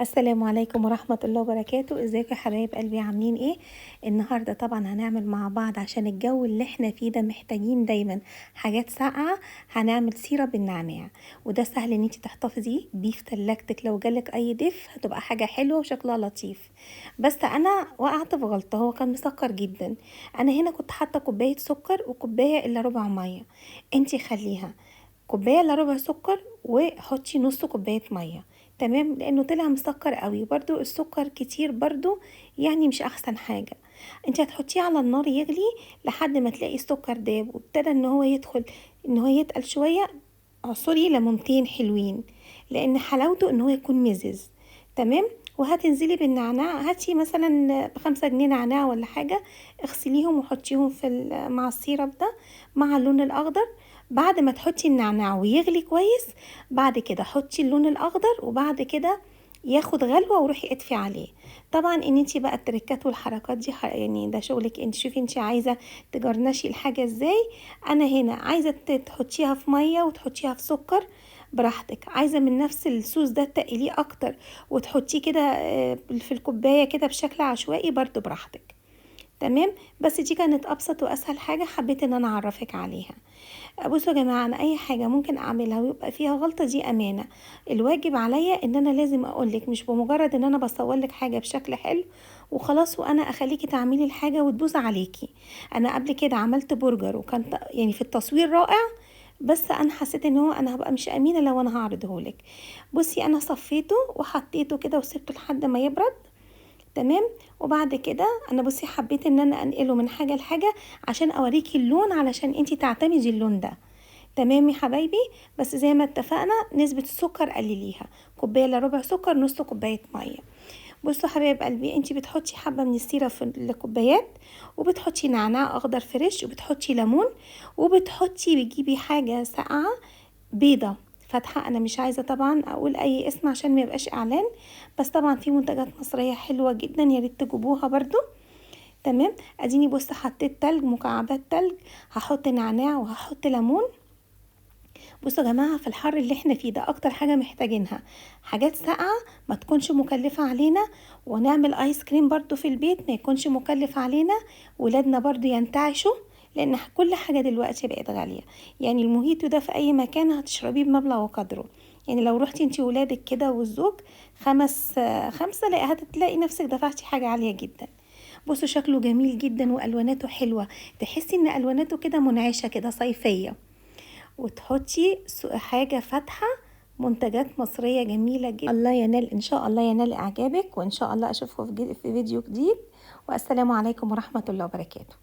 السلام عليكم ورحمة الله وبركاته. ازيكم يا حبايب قلبي، عاملين ايه؟ النهاردة طبعا هنعمل مع بعض عشان الجو اللي احنا فيه ده محتاجين دايما حاجات ساقعة. هنعمل سيرة بالنعناع، وده سهل ان انت تحتفظي بيه في تلاجتك. لو جالك اي ضيف هتبقى حاجة حلوة وشكلها لطيف. بس انا وقعت في غلطة، هو كان مسكر جدا. انا هنا كنت حاطة كوباية سكر وكوباية الا ربع مية. انت خليها كوبايه الا ربع سكر، وحطي نص كوبايه ميه. تمام، لانه طلع مسكر قوي. برضو السكر كتير برضو يعني مش احسن حاجه. انت هتحطيه على النار يغلي لحد ما تلاقي السكر داب وابتدى ان هو يدخل، ان هو يتقل شويه. عصري ليمونتين حلوين، لان حلاوته ان هو يكون مزز. تمام. وهتنزلي بالنعناع، هاتي مثلا ب5 جنيه نعناع ولا حاجه. اغسليهم وحطيهم مع السيرب ده، مع اللون الاخضر. بعد ما تحطي النعناع ويغلي كويس، بعد كده حطي اللون الاخضر، وبعد كده ياخد غلوه وروحي اطفي عليه. طبعا ان انت بقى التركات والحركات دي يعني ده شغلك انت. شوفي انت عايزه تجرنشي الحاجه ازاي. انا هنا عايزه تحطيها في ميه وتحطيها في سكر، براحتك. عايزه من نفس الصوص ده تقليه اكتر وتحطيه كده في الكوبايه كده بشكل عشوائي، برضو براحتك. تمام. بس دي كانت ابسط واسهل حاجه حبيت ان انا اعرفك عليها. بصوا يا جماعه، انا اي حاجه ممكن اعملها ويبقى فيها غلطه دي امانه. الواجب عليا ان انا لازم اقولك، مش بمجرد ان انا بصورلك حاجه بشكل حلو وخلاص وانا اخليكي تعملي الحاجه وتبوظ عليكي. انا قبل كده عملت برجر وكان يعني في التصوير رائع، بس انا حسيت ان هو انا هبقى مش امينه لو انا هعرضهولك. بصي انا صفيته وحطيته كده وسبته لحد ما يبرد. تمام. وبعد كده انا بصي حبيت ان انا انقله من حاجه لحاجه عشان اوريكي اللون، علشان انتي تعتمدي اللون ده. تمام يا حبايبي. بس زي ما اتفقنا نسبه السكر قلليها، كوبايه الا ربع سكر، نص كوبايه ميه. بصوا حبايب قلبي، انتي بتحطي حبه من السيره في الكوبايات، وبتحطي نعناع اخضر فريش، وبتحطي ليمون، وبتحطي بتجيبي حاجه ساقعه، بيضه فاتحه. انا مش عايزه طبعا اقول اي اسم عشان ما يبقاش اعلان، بس طبعا في منتجات مصريه حلوه جدا، يا ريت تجيبوها برضو. تمام. اديني بص حطيت تلج، مكعبات تلج، هحط نعناع وهحط ليمون. بصوا يا جماعه، في الحر اللي احنا فيه ده اكتر حاجه محتاجينها حاجات ساقعه ما تكونش مكلفه علينا. ونعمل ايس كريم برضو في البيت ما يكونش مكلف علينا، ولادنا برضو ينتعشوا، لان كل حاجه دلوقتي بقت غاليه. يعني الموهيتو ده في اي مكان هتشربيه بمبلغ وقدره. يعني لو رحتي انتي ولادك كده والزوج خمسة، لا هتلاقي نفسك دفعتي حاجة عالية جدا. بصوا شكله جميل جدا والواناته حلوة، تحسي ان الواناته كده منعشة كده صيفية. وتحطي حاجة فاتحة، منتجات مصرية جميلة جدا. الله ينال ان شاء الله ينال اعجابك، وان شاء الله اشوفكم في فيديو جديد. والسلام عليكم ورحمة الله وبركاته.